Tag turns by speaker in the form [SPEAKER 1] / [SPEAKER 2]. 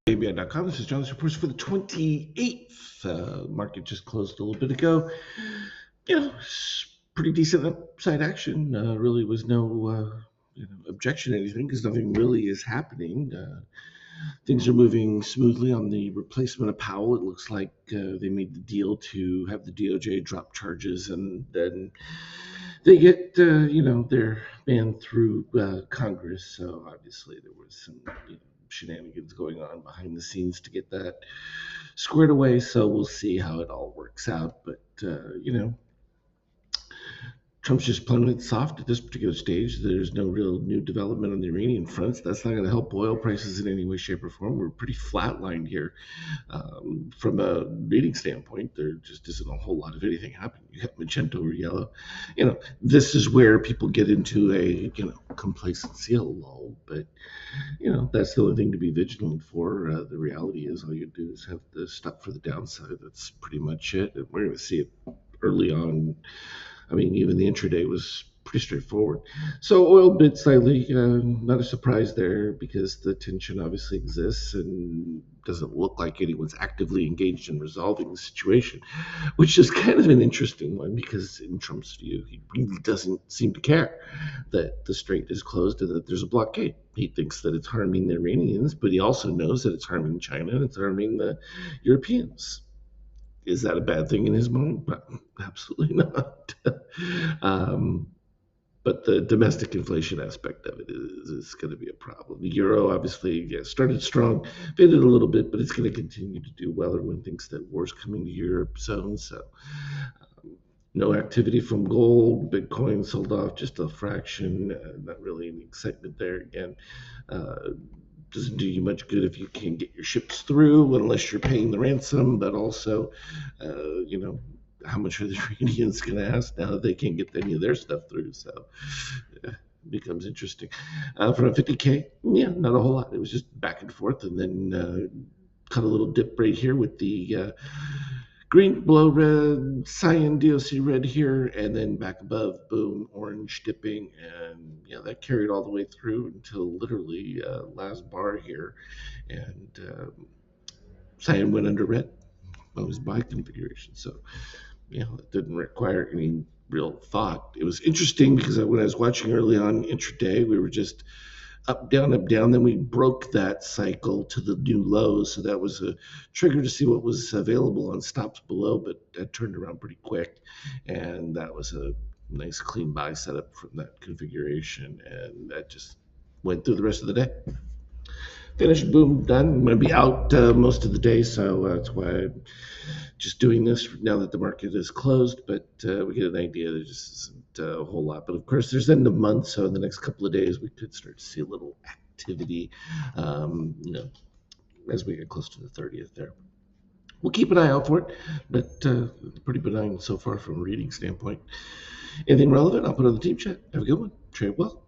[SPEAKER 1] ABI.com. This is John's reports for the 28th. Market just closed a little bit ago. Pretty decent upside action. Really was no objection to anything because nothing really is happening. Things are moving smoothly on the replacement of Powell. It looks like they made the deal to have the DOJ drop charges, and then they get their ban through Congress. So obviously there was some shenanigans going on behind the scenes to get that squared away. So we'll see how it all works out. But Trump's just playing it soft at this particular stage. There's no real new development on the Iranian front. That's not going to help oil prices in any way, shape, or form. We're pretty flatlined here. From a reading standpoint, there just isn't a whole lot of anything happening. You have magenta or yellow. This is where people get into a complacency, a lull. But that's the only thing to be vigilant for. The reality is, all you do is have to stop for the downside. That's pretty much it. And we're going to see it early on. I mean, even the intraday was pretty straightforward. So oil bid slightly, not a surprise there because the tension obviously exists and doesn't look like anyone's actively engaged in resolving the situation, which is kind of an interesting one because in Trump's view, he really doesn't seem to care that the strait is closed and that there's a blockade. He thinks that it's harming the Iranians, but he also knows that it's harming China and it's harming the Europeans. Is that a bad thing in his mind? Absolutely not. But the domestic inflation aspect of it is going to be a problem. The euro obviously started strong, faded a little bit, but it's going to continue to do well. Everyone thinks that war's coming to Europe soon, so no activity from gold. Bitcoin sold off just a fraction. Not really any excitement there again. Doesn't do you much good if you can't get your ships through unless you're paying the ransom, but also, how much are the Iranians going to ask now that they can't get any of their stuff through? So it becomes interesting. From a 50K, not a whole lot. It was just back and forth, and then cut a little dip right here with the green below red, cyan DOC red here, and then back above, boom, orange dipping, and that carried all the way through until literally last bar here, and cyan went under red on his buy configuration. So it didn't require any real thought. It was interesting because when I was watching early on intraday, we were just up, down, then we broke that cycle to the new lows. So that was a trigger to see what was available on stops below, but that turned around pretty quick. And that was a nice clean buy setup from that configuration. And that just went through the rest of the day. Finished, boom, done. I'm going to be out most of the day, so that's why I'm just doing this now that the market is closed. But we get an idea. There just isn't a whole lot. But of course, there's end of month, so in the next couple of days, we could start to see a little activity, as we get close to the 30th there. We'll keep an eye out for it, but pretty benign so far from a reading standpoint. Anything relevant, I'll put on the team chat. Have a good one. Trade well.